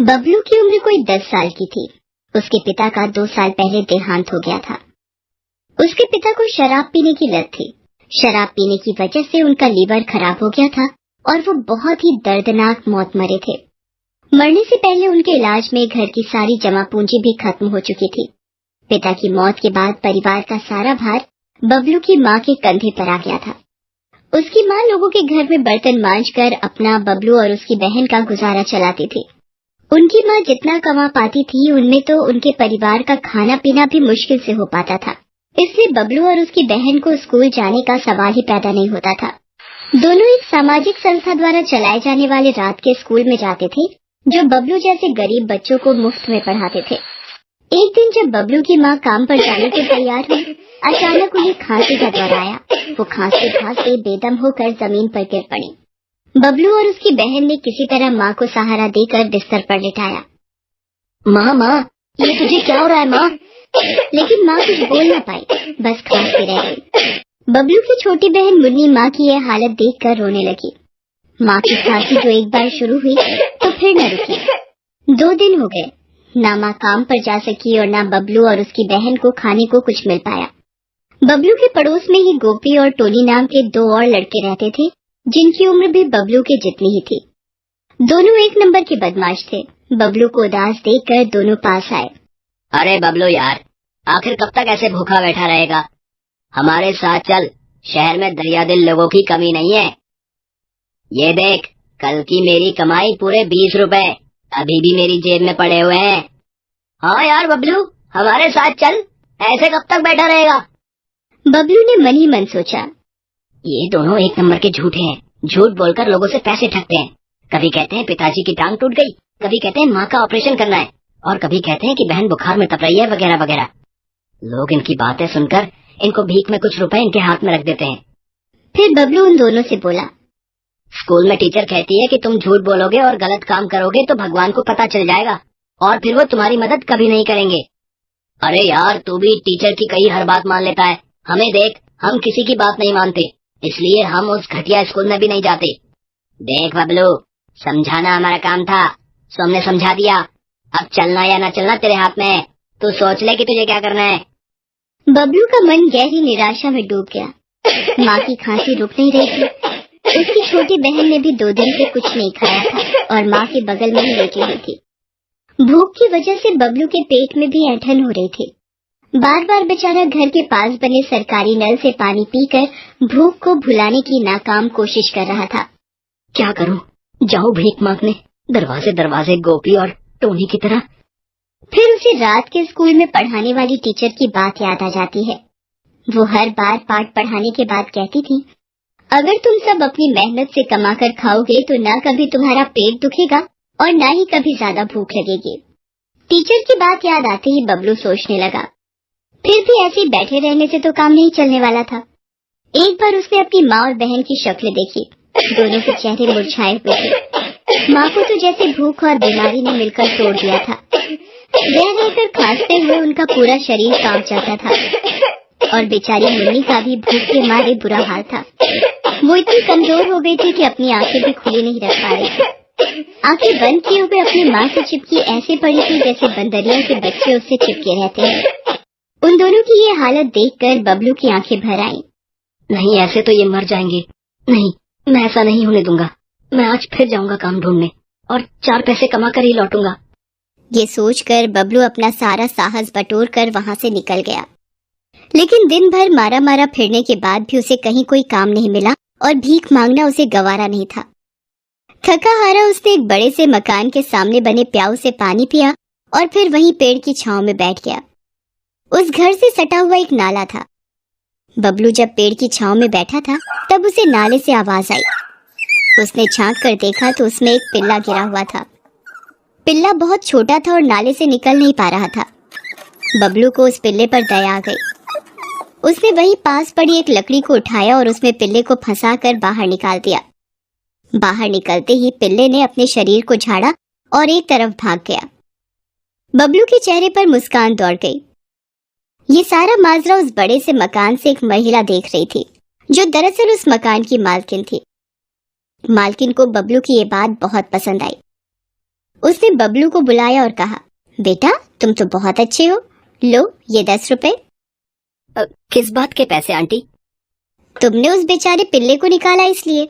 बबलू की उम्र कोई 10 साल की थी। उसके पिता का 2 साल पहले देहांत हो गया था। उसके पिता को शराब पीने की लत थी। शराब पीने की वजह से उनका लीवर खराब हो गया था और वो बहुत ही दर्दनाक मौत मरे थे। मरने से पहले उनके इलाज में घर की सारी जमा पूंजी भी खत्म हो चुकी थी। पिता की मौत के बाद परिवार का सारा भार बबलू की माँ के कंधे पर आ गया था। उसकी माँ लोगों के घर में बर्तन मांजकर अपना, बबलू और उसकी बहन का गुजारा चलाती थी। उनकी माँ जितना कमा पाती थी उनमें तो उनके परिवार का खाना पीना भी मुश्किल से हो पाता था। इसलिए बबलू और उसकी बहन को स्कूल जाने का सवाल ही पैदा नहीं होता था। दोनों एक सामाजिक संस्था द्वारा चलाए जाने वाले रात के स्कूल में जाते थे, जो बबलू जैसे गरीब बच्चों को मुफ्त में पढ़ाते थे। एक दिन जब बबलू की माँ काम पर जाने के तैयार हुई, अचानक उन्हें खांसी का दौर आया। वो खांसते खांसते बेदम होकर जमीन पर गिर पड़ी। बबलू और उसकी बहन ने किसी तरह माँ को सहारा देकर बिस्तर पर लिटाया। माँ, ये तुझे क्या हो रहा है माँ? लेकिन माँ कुछ बोल न पाई, बस खांसती रह गई। बबलू की छोटी बहन मुन्नी माँ की यह हालत देखकर रोने लगी। माँ की खांसी जो एक बार शुरू हुई तो फिर न रुकी। 2 दिन हो गए, ना माँ काम पर जा सकी और ना बबलू और उसकी बहन को खाने को कुछ मिल पाया। बबलू के पड़ोस में ही गोपी और टोनी नाम के 2 और लड़के रहते थे, जिनकी उम्र भी बबलू के जितनी ही थी। दोनों एक नंबर के बदमाश थे। बबलू को उदास देखकर दोनों पास आए। अरे बबलू यार, आखिर कब तक ऐसे भूखा बैठा रहेगा? हमारे साथ चल, शहर में दरियादिल लोगों की कमी नहीं है। ये देख, कल की मेरी कमाई पूरे 20 रुपए अभी भी मेरी जेब में पड़े हुए हैं। हाँ यार बबलू, हमारे साथ चल, ऐसे कब तक बैठा रहेगा? बबलू ने मन ही मन सोचा, ये दोनों एक नंबर के झूठे हैं। झूठ बोलकर लोगों से पैसे ठगते हैं। कभी कहते हैं पिताजी की टांग टूट गई, कभी कहते हैं माँ का ऑपरेशन करना है, और कभी कहते हैं कि बहन बुखार में तप रही है, वगैरह वगैरह। लोग इनकी बातें सुनकर इनको भीख में कुछ रुपए इनके हाथ में रख देते हैं। फिर बबलू उन दोनों से बोला, स्कूल में टीचर कहती है कि तुम झूठ बोलोगे और गलत काम करोगे तो भगवान को पता चल जाएगा और फिर वो तुम्हारी मदद कभी नहीं करेंगे। अरे यार, तू भी टीचर की कही हर बात मान लेता है। हमें देख, हम किसी की बात नहीं मानते, इसलिए हम उस घटिया स्कूल में भी नहीं जाते। देख बबलू, समझाना हमारा काम था, सो हमने समझा दिया। अब चलना या न चलना तेरे हाथ में है, तू सोच ले कि तुझे क्या करना है। बबलू का मन गहरी निराशा में डूब गया। माँ की खांसी रुक नहीं रही थी। उसकी छोटी बहन ने भी 2 दिन से कुछ नहीं खाया था और माँ के बगल में ही लेटी हुई थी। भूख की वजह से बबलू के पेट में भी ऐंठन हो रही थी। बार बार बेचारा घर के पास बने सरकारी नल से पानी पीकर भूख को भुलाने की नाकाम कोशिश कर रहा था। क्या करूं? जाऊं भीख मांगने दरवाजे दरवाजे गोपी और टोनी की तरह? फिर उसे रात के स्कूल में पढ़ाने वाली टीचर की बात याद आ जाती है। वो हर बार पाठ पढ़ाने के बाद कहती थी, अगर तुम सब अपनी मेहनत से कमाकर खाओगे तो ना कभी तुम्हारा पेट दुखेगा और ना ही कभी ज्यादा भूख लगेगी। टीचर की बात याद आते ही बबलू सोचने लगा, फिर भी ऐसे ही बैठे रहने से तो काम नहीं चलने वाला था। एक बार उसने अपनी माँ और बहन की शक्ल देखी। दोनों के चेहरे मुरझाए हुए थे। माँ को तो जैसे भूख और बीमारी ने मिलकर तोड़ दिया था। रह रहकर खांसते हुए उनका पूरा शरीर कांप जाता था और बेचारी मुन्नी का भी भूख के मारे बुरा हाल था। वो इतनी कमजोर हो गई थी कि अपनी आंखें भी खुली नहीं रख पा रही थी। आंखें बंद किए हुए अपनी माँ से चिपकी ऐसे पड़ी थी जैसे बंदरियों के बच्चे उससे चिपके रहते हैं। उन दोनों की ये हालत देखकर बबलू की आंखें भर आईं। नहीं, ऐसे तो ये मर जाएंगे। नहीं, मैं ऐसा नहीं होने दूंगा। मैं आज फिर जाऊंगा काम ढूंढने और 4 पैसे कमा कर ही लौटूंगा। ये सोचकर बबलू अपना सारा साहस बटोर कर वहाँ से निकल गया। लेकिन दिन भर मारा मारा फिरने के बाद भी उसे कहीं कोई काम नहीं मिला और भीख मांगना उसे गवारा नहीं था। थका हारा उसने एक बड़े से मकान के सामने बने प्याऊ से पानी पिया और फिर वहीं पेड़ की छांव में बैठ गया। उस घर से सटा हुआ एक नाला था। बबलू जब पेड़ की छांव में बैठा था तब उसे नाले से आवाज आई। उसने झांक कर देखा तो उसमें एक पिल्ला गिरा हुआ था। पिल्ला बहुत छोटा था और नाले से निकल नहीं पा रहा था। बबलू को उस पिल्ले पर दया आ गई। उसने वहीं पास पड़ी एक लकड़ी को उठाया और उसमें पिल्ले को फंसाकर बाहर निकाल दिया। बाहर निकलते ही पिल्ले ने अपने शरीर को झाड़ा और एक तरफ भाग गया। बबलू के चेहरे पर मुस्कान दौड़ गई। ये सारा माजरा उस बड़े से मकान से एक महिला देख रही थी, जो दरअसल उस मकान की मालकिन थी। मालकिन को बबलू की ये बात बहुत पसंद आई। उसने बबलू को बुलाया और कहा, बेटा तुम तो बहुत अच्छे हो, लो ये 10 रुपए। किस बात के पैसे आंटी? तुमने उस बेचारे पिल्ले को निकाला इसलिए।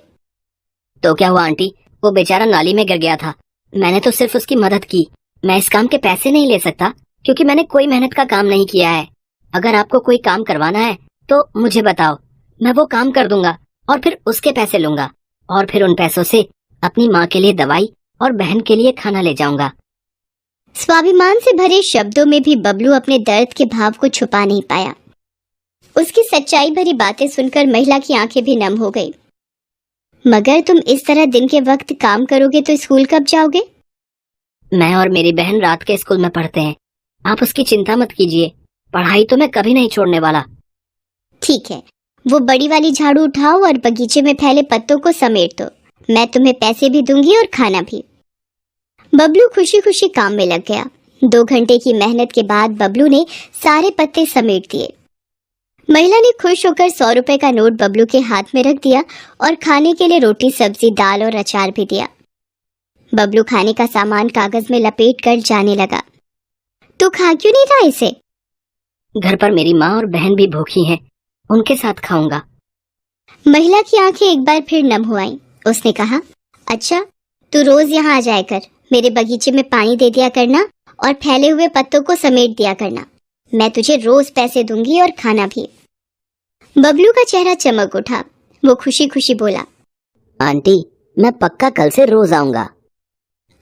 तो क्या हुआ आंटी, वो बेचारा नाली में गिर गया था, मैंने तो सिर्फ उसकी मदद की। मैं इस काम के पैसे नहीं ले सकता क्योंकि मैंने कोई मेहनत का काम नहीं किया है। अगर आपको कोई काम करवाना है तो मुझे बताओ, मैं वो काम कर दूंगा और फिर उसके पैसे लूंगा और फिर उन पैसों से अपनी माँ के लिए दवाई और बहन के लिए खाना ले जाऊंगा। स्वाभिमान से भरे शब्दों में भी बबलू अपने दर्द के भाव को छुपा नहीं पाया। उसकी सच्चाई भरी बातें सुनकर महिला की आंखें भी नम हो गई। मगर तुम इस तरह दिन के वक्त काम करोगे तो स्कूल कब जाओगे? मैं और मेरी बहन रात के स्कूल में पढ़ते हैं, आप उसकी चिंता मत कीजिए, पढ़ाई तो मैं कभी नहीं छोड़ने वाला। ठीक है, वो बड़ी वाली झाड़ू उठाओ और बगीचे में फैले पत्तों को समेट दो, मैं तुम्हें पैसे भी दूंगी और खाना भी। बबलू खुशी खुशी काम में लग गया। 2 घंटे की मेहनत के बाद बबलू ने सारे पत्ते समेट दिए। महिला ने खुश होकर 100 रुपए का नोट बबलू के हाथ में रख दिया और खाने के लिए रोटी, सब्जी, दाल और अचार भी दिया। बबलू खाने का सामान कागज में लपेट कर जाने लगा। तू खा क्यों नहीं रहा इसे? घर पर मेरी माँ और बहन भी भूखी हैं, उनके साथ खाऊंगा। महिला की आंखें एक बार फिर नम हो आईं। उसने कहा, अच्छा तू रोज यहाँ आ जाया कर, मेरे बगीचे में पानी दे दिया करना और फैले हुए पत्तों को समेट दिया करना, मैं तुझे रोज पैसे दूंगी और खाना भी। बबलू का चेहरा चमक उठा। वो खुशी खुशी बोला, आंटी मैं पक्का कल से रोज आऊंगा।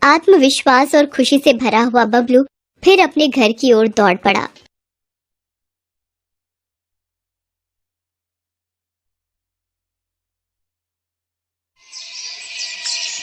आत्मविश्वास और खुशी से भरा हुआ बबलू फिर अपने घर की ओर दौड़ पड़ा।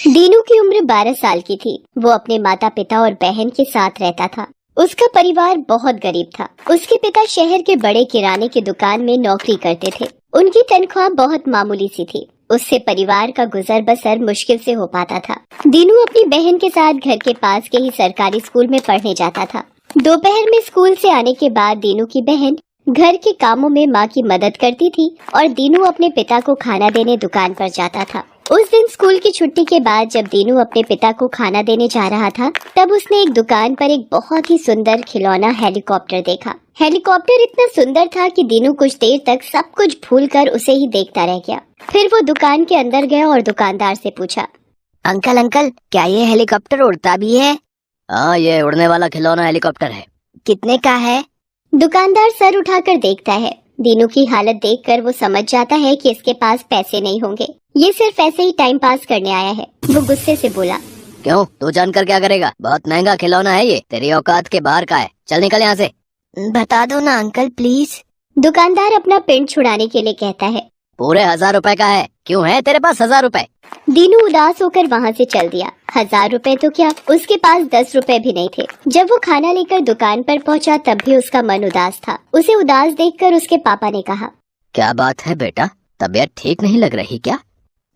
दीनू की उम्र 12 साल की थी। वो अपने माता पिता और बहन के साथ रहता था। उसका परिवार बहुत गरीब था। उसके पिता शहर के बड़े किराने की दुकान में नौकरी करते थे। उनकी तनख्वाह बहुत मामूली सी थी। उससे परिवार का गुजर बसर मुश्किल से हो पाता था। दीनू अपनी बहन के साथ घर के पास के ही सरकारी स्कूल में पढ़ने जाता था। दोपहर में स्कूल से आने के बाद दीनू की बहन घर के कामों में माँ की मदद करती थी और दीनू अपने पिता को खाना देने दुकान पर जाता था। उस दिन स्कूल की छुट्टी के बाद जब दीनू अपने पिता को खाना देने जा रहा था, तब उसने एक दुकान पर एक बहुत ही सुंदर खिलौना हेलीकॉप्टर देखा। हेलीकॉप्टर इतना सुंदर था कि दीनू कुछ देर तक सब कुछ भूलकर उसे ही देखता रह गया। फिर वो दुकान के अंदर गया और दुकानदार से पूछा, अंकल अंकल क्या ये हेलीकॉप्टर उड़ता भी है? हाँ, ये उड़ने वाला खिलौना हेलीकॉप्टर है। कितने का है? दुकानदार सर उठाकर देखता है। दीनू की हालत देखकर वो समझ जाता है कि इसके पास पैसे नहीं होंगे, ये सिर्फ ऐसे ही टाइम पास करने आया है। वो गुस्से से बोला, क्यों, तू जानकर क्या करेगा? बहुत महंगा खिलौना है ये, तेरी औकात के बाहर का है, चल निकल यहाँ से। बता दो ना अंकल प्लीज। दुकानदार अपना पेंट छुड़ाने के लिए कहता है। पूरे 1000 रुपए का है, क्यों है तेरे पास 1000 रुपए? दीनू उदास होकर वहाँ से चल दिया। 1000 रुपए तो क्या, उसके पास 10 रुपए भी नहीं थे। जब वो खाना लेकर दुकान पर पहुँचा तब भी उसका मन उदास था। उसे उदास देखकर उसके पापा ने कहा, क्या बात है बेटा, तबीयत ठीक नहीं लग रही क्या?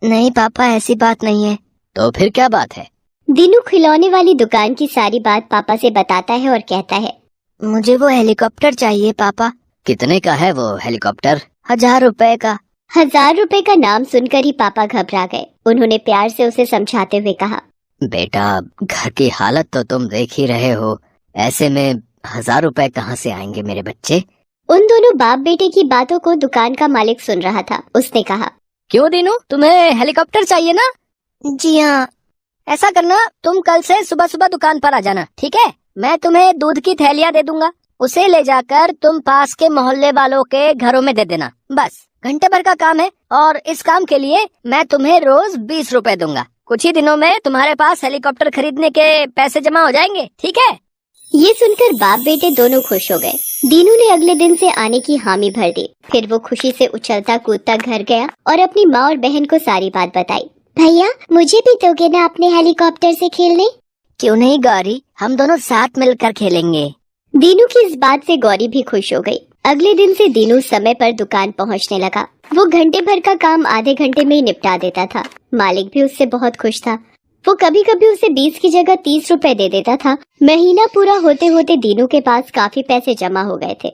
नहीं पापा, ऐसी बात नहीं है। तो फिर क्या बात है? दीनू खिलौने वाली दुकान की सारी बात पापा से बताता है और कहता है, मुझे वो हेलीकॉप्टर चाहिए पापा। कितने का है वो हेलीकॉप्टर? 1000 रुपए का। 1000 रुपए का नाम सुनकर ही पापा घबरा गए। उन्होंने प्यार से उसे समझाते हुए कहा, बेटा घर की हालत तो तुम देख ही रहे हो, ऐसे में 1000 रुपए कहाँ से आएंगे मेरे बच्चे? उन दोनों बाप बेटे की बातों को दुकान का मालिक सुन रहा था। उसने कहा, क्यों दीनू, तुम्हें हेलीकॉप्टर चाहिए ना? जी हाँ। ऐसा करना, तुम कल से सुबह सुबह दुकान पर आ जाना, ठीक है? मैं तुम्हें दूध की थैलियाँ दे दूंगा, उसे ले जाकर तुम पास के मोहल्ले वालों के घरों में दे देना। बस घंटे भर का काम है और इस काम के लिए मैं तुम्हें रोज 20 रुपए दूंगा। कुछ ही दिनों में तुम्हारे पास हेलीकॉप्टर खरीदने के पैसे जमा हो जाएंगे, ठीक है? ये सुनकर बाप बेटे दोनों खुश हो गए। दीनू ने अगले दिन से आने की हामी भर दी। फिर वो खुशी से उछलता कूदता घर गया और अपनी माँ और बहन को सारी बात बताई। भैया, मुझे भी दोगे ना अपने हेलीकॉप्टर से खेलने? क्यों नहीं गौरी, हम दोनों साथ मिलकर खेलेंगे। दीनू की इस बात से गौरी भी खुश हो गई। अगले दिन से दीनू समय पर दुकान पहुंचने लगा। वो घंटे भर का काम आधे घंटे में ही निपटा देता था। मालिक भी उससे बहुत खुश था। वो कभी कभी उसे 20 की जगह 30 रुपए दे देता था। महीना पूरा होते होते दीनू के पास काफी पैसे जमा हो गए थे।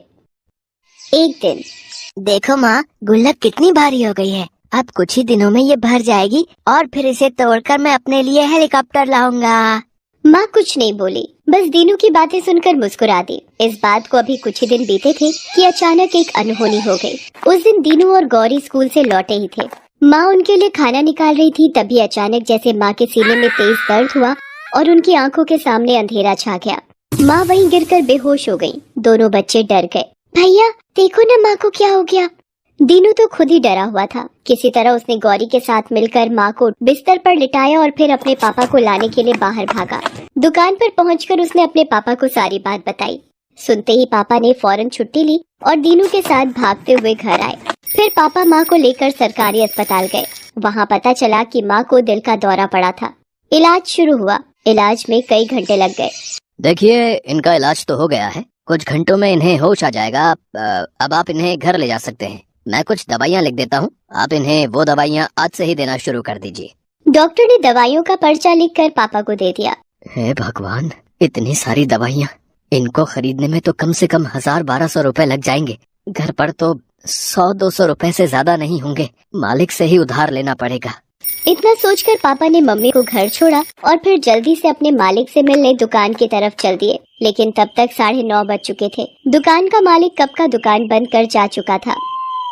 एक दिन, देखो माँ, गुल्लक कितनी भारी हो गई है, अब कुछ ही दिनों में ये भर जाएगी और फिर इसे तोड़कर मैं अपने लिए हेलीकॉप्टर लाऊंगा। माँ कुछ नहीं बोली, बस दीनू की बातें सुनकर मुस्कुरा दी। इस बात को अभी कुछ ही दिन बीते थे कि अचानक एक अनहोनी हो गई। उस दिन दीनू और गौरी स्कूल से लौटे ही थे। माँ उनके लिए खाना निकाल रही थी, तभी अचानक जैसे माँ के सीने में तेज दर्द हुआ और उनकी आंखों के सामने अंधेरा छा गया। माँ वहीं गिरकर बेहोश हो गयी। दोनों बच्चे डर गए। भैया देखो ना माँ को क्या हो गया। दीनू तो खुद ही डरा हुआ था। किसी तरह उसने गौरी के साथ मिलकर माँ को बिस्तर पर लिटाया और फिर अपने पापा को लाने के लिए बाहर भागा। दुकान पर पहुंचकर उसने अपने पापा को सारी बात बताई। सुनते ही पापा ने फौरन छुट्टी ली और दीनू के साथ भागते हुए घर आए। फिर पापा माँ को लेकर सरकारी अस्पताल गए। वहाँ पता चला कि माँ को दिल का दौरा पड़ा था। इलाज शुरू हुआ। इलाज में कई घंटे लग गए। देखिए, इनका इलाज तो हो गया है, कुछ घंटों में इन्हें होश आ जाएगा। अब आप इन्हें घर ले जा सकते हैं। मैं कुछ दवाइयाँ लिख देता हूँ, आप इन्हें वो दवाइयाँ आज से ही देना शुरू कर दीजिए। डॉक्टर ने दवाइयों का पर्चा लिखकर पापा को दे दिया। हे भगवान, इतनी सारी दवाइयाँ, इनको खरीदने में तो कम से कम 1000-1200 रुपए लग जाएंगे। घर पर तो 100-200 रुपए से ज्यादा नहीं होंगे। मालिक से ही उधार लेना पड़ेगा। इतना सोचकर पापा ने मम्मी को घर छोड़ा और फिर जल्दी से अपने मालिक से मिलने दुकान की तरफ चल दिए। लेकिन तब तक 9:30 बज चुके थे। दुकान का मालिक कब का दुकान बंद कर जा चुका था।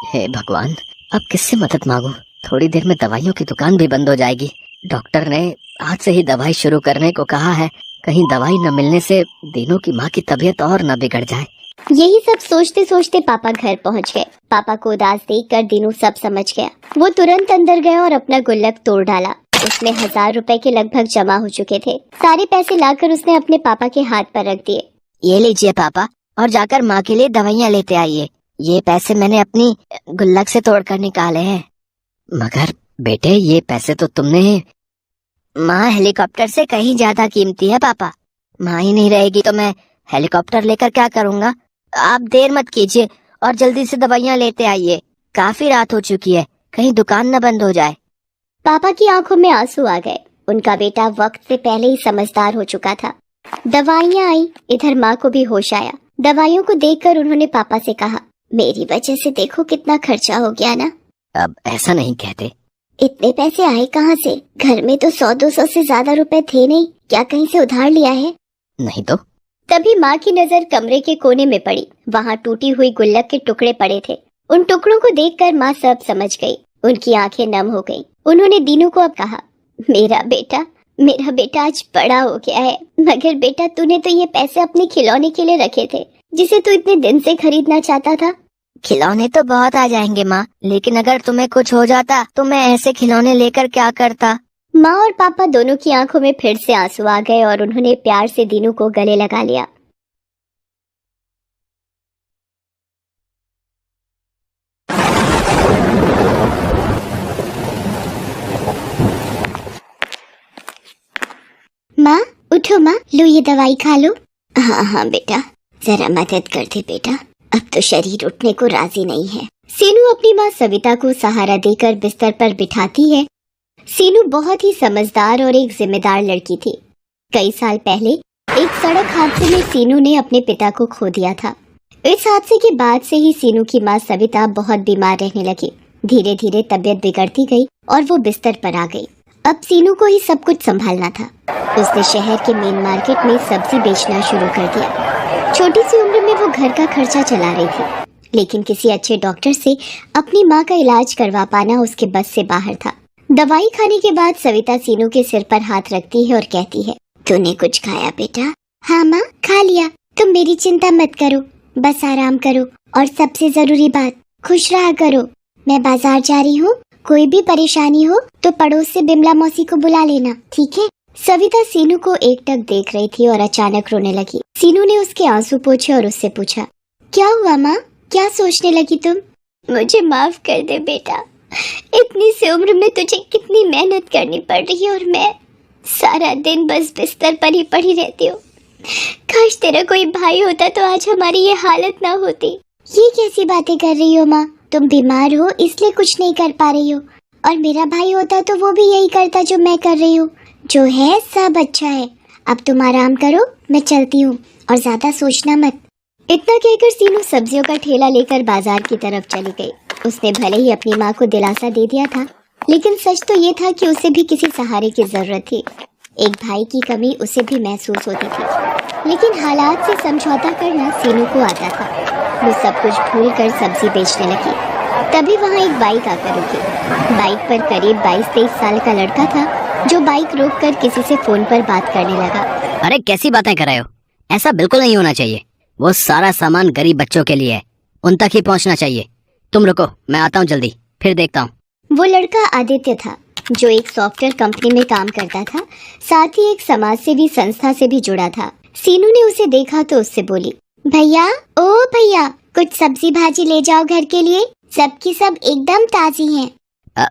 हे भगवान, अब किससे मदद मांगूं? थोड़ी देर में दवाइयों की दुकान भी बंद हो जाएगी। डॉक्टर ने आज से ही दवाई शुरू करने को कहा है। कहीं दवाई न मिलने से दीनू की माँ की तबीयत और न बिगड़ जाए। यही सब सोचते सोचते पापा घर पहुंच गए। पापा को उदास देखकर दीनू सब समझ गया। वो तुरंत अंदर गया और अपना गुल्लक तोड़ डाला। उसमें 1000 रुपए के लगभग जमा हो चुके थे। सारे पैसे लाकर उसने अपने पापा के हाथ पर रख दिए। ये लीजिए पापा, और जाकर माँ के लिए दवाइयाँ लेते आइए। ये पैसे मैंने अपनी गुल्लक से तोड़कर निकाले हैं। मगर बेटे, ये पैसे तो तुमने। माँ हेलीकॉप्टर से कहीं ज्यादा कीमती है पापा। माँ ही नहीं रहेगी तो मैं हेलीकॉप्टर लेकर क्या करूँगा। आप देर मत कीजिए और जल्दी से दवाइयाँ लेते आइए। काफी रात हो चुकी है, कहीं दुकान न बंद हो जाए। पापा की आंखों में आंसू आ गए। उनका बेटा वक्त से पहले ही समझदार हो चुका था। दवाइयाँ आई, इधर माँ को भी होश आया। दवाइयों को देखकर उन्होंने पापा से कहा, मेरी वजह से देखो कितना खर्चा हो गया ना। अब ऐसा नहीं कहते। इतने पैसे आए कहाँ से? घर में तो 100-200 से ज्यादा रुपए थे नहीं। क्या कहीं से उधार लिया है? नहीं तो। तभी माँ की नजर कमरे के कोने में पड़ी। वहाँ टूटी हुई गुल्लक के टुकड़े पड़े थे। उन टुकड़ों को देखकर माँ सब समझ गई। उनकी आंखें नम हो गईं। उन्होंने दीनू को अब कहा, मेरा बेटा आज बड़ा हो गया है। मगर बेटा, तूने तो ये पैसे अपने खिलौने के लिए रखे थे, जिसे तू इतने दिन से खरीदना चाहता था। खिलौने तो बहुत आ जाएंगे माँ, लेकिन अगर तुम्हें कुछ हो जाता तो मैं ऐसे खिलौने लेकर क्या करता। माँ और पापा दोनों की आंखों में फिर से आंसू आ गए और उन्होंने प्यार से दीनू को गले लगा लिया। माँ उठो, माँ लो ये दवाई खा लो। हाँ बेटा, जरा मदद कर दे बेटा, अब तो शरीर उठने को राजी नहीं है। सीनू अपनी माँ सविता को सहारा देकर बिस्तर पर बिठाती है। सीनू बहुत ही समझदार और एक जिम्मेदार लड़की थी। कई साल पहले एक सड़क हादसे में सीनू ने अपने पिता को खो दिया था। इस हादसे के बाद से ही सीनू की माँ सविता बहुत बीमार रहने लगी। धीरे धीरे तबीयत बिगड़ती गई और वो बिस्तर पर आ गई। अब सीनू को ही सब कुछ संभालना था। उसने शहर के मेन मार्केट में सब्जी बेचना शुरू कर दिया। छोटी सी उम्र में वो घर का खर्चा चला रही थी, लेकिन किसी अच्छे डॉक्टर से अपनी माँ का इलाज करवा पाना उसके बस से बाहर था। दवाई खाने के बाद सविता सीनू के सिर पर हाथ रखती है और कहती है, तूने कुछ खाया बेटा? हाँ माँ, खा लिया। तुम मेरी चिंता मत करो, बस आराम करो और सबसे जरूरी बात, खुश रहा करो। मैं बाजार जा रही हूँ, कोई भी परेशानी हो तो पड़ोस से बिमला मौसी को बुला लेना, ठीक है? सविता सीनू को एकटक देख रही थी और अचानक रोने लगी। सीनू ने उसके आंसू पोंछे और उससे पूछा, क्या हुआ माँ, क्या सोचने लगी तुम? मुझे माफ कर दे बेटा, इतनी सी उम्र में तुझे कितनी मेहनत करनी पड़ रही है और मैं सारा दिन बस बिस्तर पर ही पड़ी रहती हूँ। काश तेरा कोई भाई होता तो आज हमारी ये हालत ना होती। ये कैसी बातें कर रही हो माँ? तुम बीमार हो इसलिए कुछ नहीं कर पा रही हो, और मेरा भाई होता तो वो भी यही करता जो मैं कर रही हूँ। जो है सब अच्छा है, अब तुम आराम करो, मैं चलती हूँ और ज्यादा सोचना मत। इतना कहकर सीनू सब्जियों का ठेला लेकर बाजार की तरफ चली गई। उसने भले ही अपनी माँ को दिलासा दे दिया था, लेकिन सच तो ये था कि उसे भी किसी सहारे की जरूरत थी। एक भाई की कमी उसे भी महसूस होती थी, लेकिन हालात से समझौता करना सीनू को आता था। वो सब कुछ भूलकर सब्जी बेचने लगी। तभी वहाँ एक बाइक आकर रुकी। बाइक पर करीब 22-23 साल का लड़का था, जो बाइक रोककर किसी से फोन पर बात करने लगा। अरे कैसी बातें कर रहे हो, ऐसा बिल्कुल नहीं होना चाहिए। वो सारा सामान गरीब बच्चों के लिए है, उन तक ही पहुंचना चाहिए। तुम रुको, मैं आता हूँ जल्दी, फिर देखता हूँ। वो लड़का आदित्य था, जो एक सॉफ्टवेयर कंपनी में काम करता था, साथ ही एक समाज सेवी संस्था से भी जुड़ा था। सीनू ने उसे देखा तो उससे बोली, भैया, ओ भैया, कुछ सब्जी भाजी ले जाओ घर के लिए, सबकी सब एकदम ताजी हैं।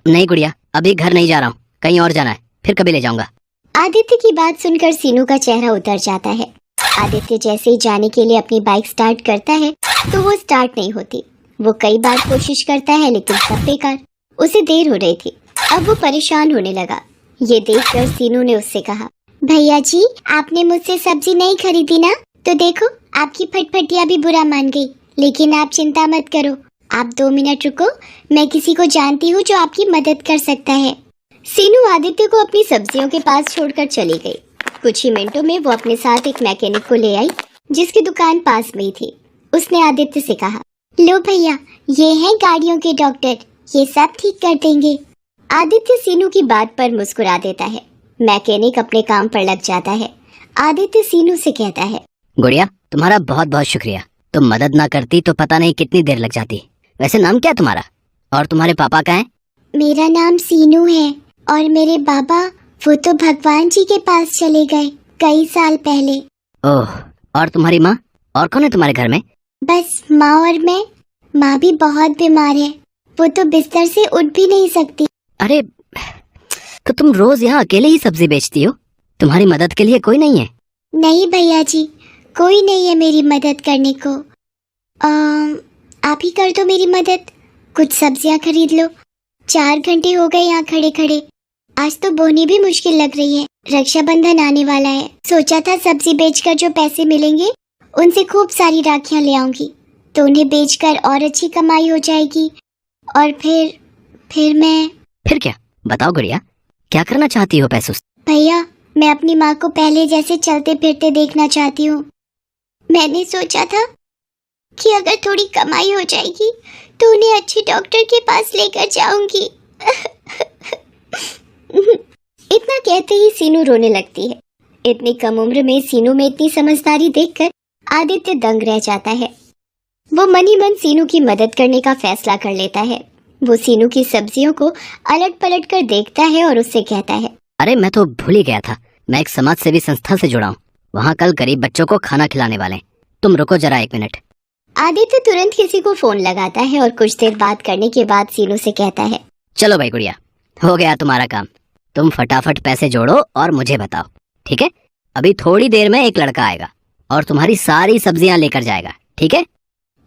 नहीं गुड़िया, अभी घर नहीं जा रहा हूँ, कहीं और जाना है, फिर कभी ले जाऊंगा। आदित्य की बात सुनकर सीनू का चेहरा उतर जाता है। आदित्य जैसे ही जाने के लिए अपनी बाइक स्टार्ट करता है तो वो स्टार्ट नहीं होती। वो कई बार कोशिश करता है लेकिन सब बेकार। उसे देर हो रही थी, अब वो परेशान होने लगा। ये देखकर सीनू ने उससे कहा, भैया जी, आपने मुझसे सब्जी नहीं खरीदी ना, तो देखो आपकी फटफटिया भी बुरा मान गई। लेकिन आप चिंता मत करो, आप 2 मिनट रुको, मैं किसी को जानती हूँ जो आपकी मदद कर सकता है। सीनू आदित्य को अपनी सब्जियों के पास छोड़कर चली गई। कुछ ही मिनटों में वो अपने साथ एक मैकेनिक को ले आई, जिसकी दुकान पास में ही थी। उसने आदित्य से कहा, लो भैया, ये हैं गाड़ियों के डॉक्टर, ये सब ठीक कर देंगे। आदित्य सीनू की बात पर मुस्कुरा देता है। मैकेनिक अपने काम पर लग जाता है। आदित्य सीनू से कहता है, गुड़िया, तुम्हारा बहुत बहुत शुक्रिया। तुम मदद ना करती तो पता नहीं कितनी देर लग जाती। वैसे नाम क्या तुम्हारा, और तुम्हारे पापा का है? मेरा नाम सीनू है, और मेरे बाबा वो तो भगवान जी के पास चले गए कई साल पहले। ओह, और तुम्हारी माँ, और कौन है तुम्हारे घर में? बस माँ और मैं। माँ भी बहुत बीमार है, वो तो बिस्तर से उठ भी नहीं सकती। अरे, तो तुम रोज यहाँ अकेले ही सब्जी बेचती हो? तुम्हारी मदद के लिए कोई नहीं है? नहीं भैया जी, कोई नहीं है मेरी मदद करने को। आप ही कर दो मेरी मदद, कुछ सब्जियाँ खरीद लो। 4 घंटे हो गए यहाँ खड़े खड़े। आज तो बोनी भी मुश्किल लग रही है। रक्षाबंधन आने वाला है, सोचा था सब्जी बेचकर जो पैसे मिलेंगे उनसे खूब सारी राखियाँ ले आऊंगी, तो उन्हें बेचकर और अच्छी कमाई हो जाएगी। और फिर मैं। फिर क्या, बताओ गुड़िया, क्या करना चाहती हो पैसों से? भैया, मैं अपनी माँ को पहले जैसे चलते फिरते देखना चाहती हूँ। मैंने सोचा था कि अगर थोड़ी कमाई हो जाएगी तो उन्हें अच्छे डॉक्टर के पास लेकर जाऊंगी। इतना कहते ही सीनू रोने लगती है। इतनी कम उम्र में सीनू में इतनी समझदारी देखकर आदित्य दंग रह जाता है। वो मन ही मन सीनू की मदद करने का फैसला कर लेता है। वो सीनू की सब्जियों को अलट पलट कर देखता है और उससे कहता है, अरे मैं तो भूल ही गया था, मैं एक समाज सेवी संस्था से जुड़ा हूँ। वहाँ कल गरीब बच्चों को खाना खिलाने वाले हैं। तुम रुको जरा 1 मिनट। आदित्य तुरंत किसी को फोन लगाता है और कुछ देर बात करने के बाद सीनू से कहता है, चलो भाई गुड़िया, हो गया तुम्हारा काम। तुम फटाफट पैसे जोड़ो और मुझे बताओ, ठीक है? अभी थोड़ी देर में एक लड़का आएगा और तुम्हारी सारी सब्जियां लेकर जाएगा, ठीक है?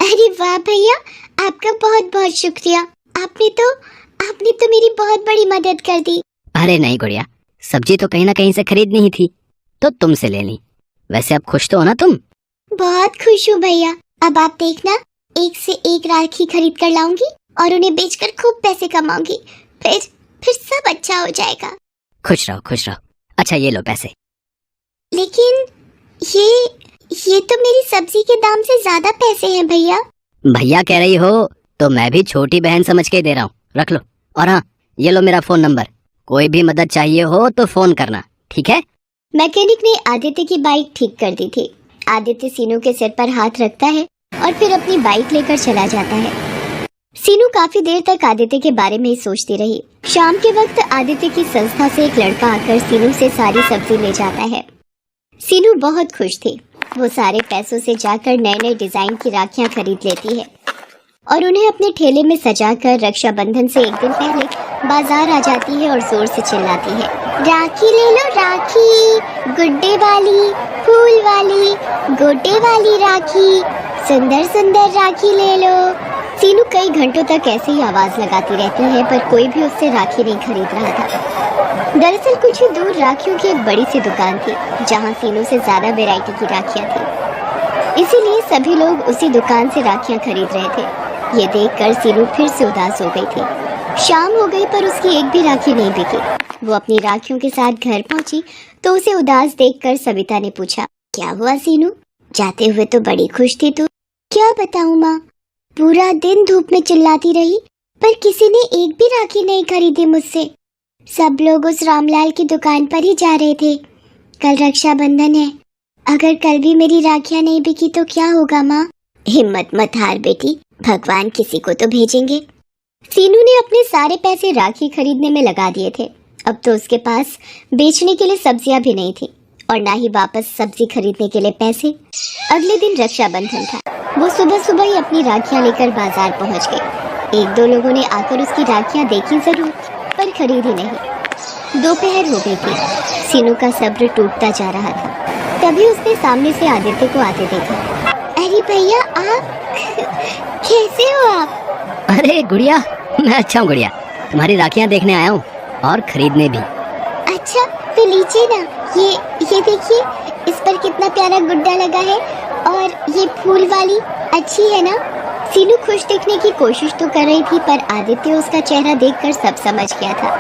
अरे वाह भैया, आपका बहुत बहुत शुक्रिया। आपने तो मेरी बहुत बड़ी मदद कर दी। अरे नहीं गुड़िया, सब्जी तो कहीं ना कहीं से खरीदनी ही थी, तो तुमसे ले ली। वैसे अब खुश तो हो ना तुम? बहुत खुश हूँ भैया। अब आप देखना, एक से एक राखी खरीद कर लाऊंगी और उन्हें बेचकर खूब पैसे कमाऊंगी। फिर सब अच्छा हो जाएगा। खुश रहो, खुश रहो। अच्छा ये लो पैसे। लेकिन ये तो मेरी सब्जी के दाम से ज्यादा पैसे हैं भैया। भैया कह रही हो तो मैं भी छोटी बहन समझ के दे रहा हूँ, रख लो। और हाँ, ये लो मेरा फोन नंबर, कोई भी मदद चाहिए हो तो फोन करना, ठीक है? मैकेनिक ने आदित्य की बाइक ठीक कर दी थी। आदित्य सीनू के सिर पर हाथ रखता है और फिर अपनी बाइक लेकर चला जाता है। सीनू काफी देर तक आदित्य के बारे में ही सोचती रही। शाम के वक्त आदित्य की संस्था से एक लड़का आकर सीनू से सारी सब्जी ले जाता है। सीनू बहुत खुश थी। वो सारे पैसों से जाकर नए नए डिजाइन की राखियां खरीद लेती है और उन्हें अपने ठेले में सजाकर रक्षाबंधन से एक दिन पहले बाजार आ जाती है और जोर से चिल्लाती है, राखी ले लो राखी, गुड्डे वाली, फूल वाली, गोटे वाली राखी, सुंदर सुंदर राखी ले लो। सीनू कई घंटों तक ऐसे ही आवाज लगाती रहती है, पर कोई भी उससे राखी नहीं खरीद रहा था। दरअसल कुछ ही दूर राखियों की एक बड़ी सी दुकान थी, जहाँ सीनू से ज्यादा वैरायटी की राखियाँ थी। इसीलिए सभी लोग उसी दुकान से राखियाँ खरीद रहे थे। ये देखकर सीनू फिर से उदास हो गई थी। शाम हो गई पर उसकी एक भी राखी नहीं बिकी। वो अपनी राखियों के साथ घर पहुंची तो उसे उदास देखकर सविता ने पूछा, क्या हुआ सीनू? जाते हुए तो बड़ी खुश थी तू। क्या बताऊं माँ, पूरा दिन धूप में चिल्लाती रही पर किसी ने एक भी राखी नहीं खरीदी मुझसे। सब लोग उस रामलाल की दुकान पर ही जा रहे थे। कल रक्षाबंधन है, अगर कल भी मेरी राखियां नहीं बिकी तो क्या होगा माँ? हिम्मत मत हार बेटी, भगवान किसी को तो भेजेंगे। सीनू ने अपने सारे पैसे राखी खरीदने में लगा दिए थे। अब तो उसके पास बेचने के लिए सब्जियां भी नहीं थी और ना ही वापस सब्जी खरीदने के लिए पैसे। अगले दिन रक्षाबंधन था। वो सुबह सुबह ही अपनी राखियां लेकर बाजार पहुंच गई। एक दो लोगों ने आकर उसकी राखियां देखी जरूर पर खरीदी नहीं। दोपहर हो गई थी। सीनू का सब्र टूटता जा रहा था। तभी उसने सामने से आदित्य को आते देखा। अरे भैया आप कैसे हो आप? अरे गुड़िया, मैं अच्छा हूँ गुड़िया, तुम्हारी राखियाँ देखने आया हूँ और खरीदने भी। अच्छा तो लीजिए ना, ये देखिए, इस पर कितना प्यारा गुड्डा लगा है और ये फूल वाली अच्छी है ना? सीनू खुश दिखने की कोशिश तो कर रही थी पर आदित्य उसका चेहरा देखकर सब समझ गया था।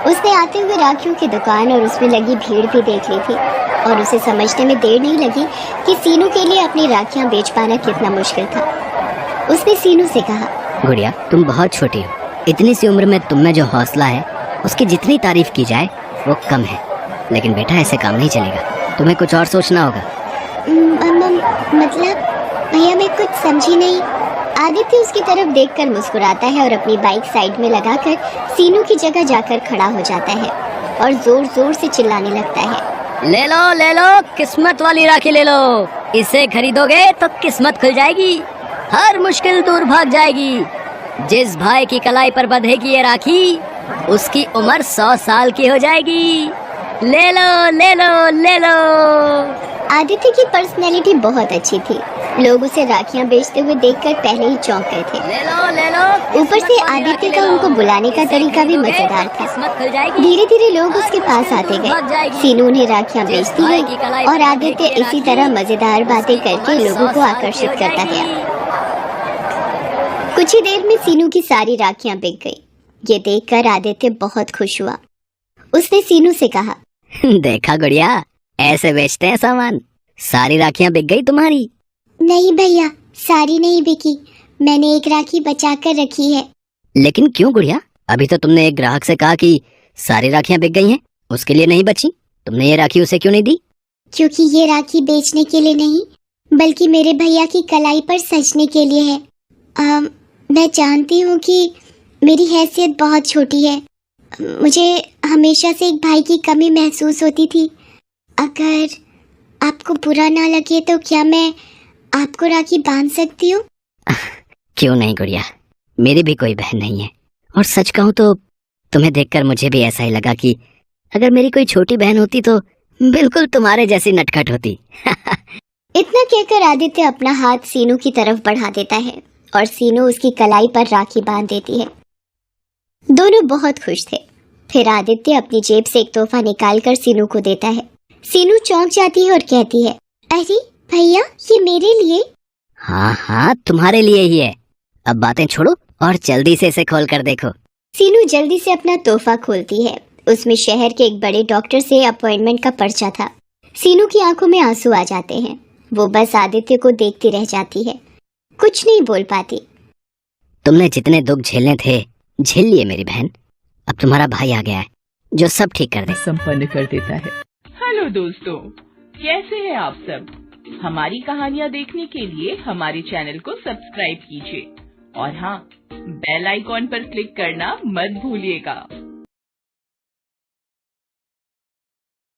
उसने आते हुए राखियों की दुकान और उसमें लगी भीड़ भी देख ली थी और उसे समझने में देर नहीं लगी कि सीनू के लिए अपनी राखियां बेच पाना कितना मुश्किल था। उसने सीनू से कहा, गुड़िया तुम बहुत छोटी हो, इतनी सी उम्र में तुम में जो हौसला है उसकी जितनी तारीफ की जाए वो कम है। लेकिन बेटा ऐसे काम नहीं चलेगा, तुम्हें कुछ और सोचना होगा। मतलब भैया मैं कुछ समझी नहीं। आदित्य उसकी तरफ देखकर मुस्कुराता है और अपनी बाइक साइड में लगाकर सीनू की जगह जाकर खड़ा हो जाता है और जोर जोर से चिल्लाने लगता है, ले लो किस्मत वाली राखी ले लो। इसे खरीदोगे तो किस्मत खुल जाएगी, हर मुश्किल दूर भाग जाएगी। जिस भाई की कलाई पर बंधेगी ये राखी उसकी उम्र 100 साल की हो जाएगी। ले लो। आदित्य की पर्सनैलिटी बहुत अच्छी थी। लोग उसे राखियां बेचते हुए देखकर पहले ही चौंक गए थे। ले लो। ऊपर से आदित्य का उनको बुलाने का तरीका भी मजेदार था। धीरे धीरे लोग उसके पास आते गए। सीनू उन्हें राखियां बेचती गई और आदित्य इसी तरह मजेदार बातें करके लोगों को आकर्षित करता गया। कुछ ही देर में सीनू की सारी राखियां बिक गई। ये देखकर आदित्य बहुत खुश हुआ। उसने सीनू से कहा, देखा गुड़िया, ऐसे बेचते हैं सामान। सारी राखियां बिक गई तुम्हारी? नहीं भैया, सारी नहीं बिकी, मैंने एक राखी बचा कर रखी है। लेकिन क्यों गुड़िया? अभी तो तुमने एक ग्राहक से कहा कि सारी राखियां बिक गई हैं, उसके लिए नहीं बची। तुमने ये राखी उसे क्यों नहीं दी? क्योंकि ये राखी बेचने के लिए नहीं बल्कि मेरे भैया की कलाई पर सजने के लिए है। मैं जानती हूँ कि मेरी हैसियत बहुत छोटी है। मुझे हमेशा से एक भाई की कमी महसूस होती थी। अगर आपको बुरा ना लगे तो क्या मैं आपको राखी बांध सकती हूँ? क्यों नहीं गुड़िया, मेरी भी कोई बहन नहीं है। और सच कहूँ तो तुम्हें देखकर मुझे भी ऐसा ही लगा कि अगर मेरी कोई छोटी बहन होती तो बिल्कुल तुम्हारे जैसी नटखट होती। इतना कहकर आदित्य अपना हाथ सीनू की तरफ बढ़ा देता है और सीनू उसकी कलाई पर राखी बांध देती है। दोनों बहुत खुश थे। फिर आदित्य अपनी जेब से एक तोहफा निकालकर सीनू को देता है। सीनू चौंक जाती है और कहती है, अरे भैया, ये मेरे लिए? हाँ तुम्हारे लिए ही है। अब बातें छोड़ो और जल्दी से इसे खोल कर देखो। सीनू जल्दी से अपना तोहफा खोलती है। उसमें शहर के एक बड़े डॉक्टर से अपॉइंटमेंट का पर्चा था। सीनू की आंखों में आंसू आ जाते हैं। वो बस आदित्य को देखती रह जाती है, कुछ नहीं बोल पाती। तुमने जितने दुख झेलने थे झेल लिए मेरी बहन। अब तुम्हारा भाई आ गया है जो सब ठीक कर दे, संपन्न कर देता है। हेलो दोस्तों, कैसे हैं आप सब? हमारी कहानियाँ देखने के लिए हमारे चैनल को सब्सक्राइब कीजिए और हाँ, बेल आइकॉन पर क्लिक करना मत भूलिएगा।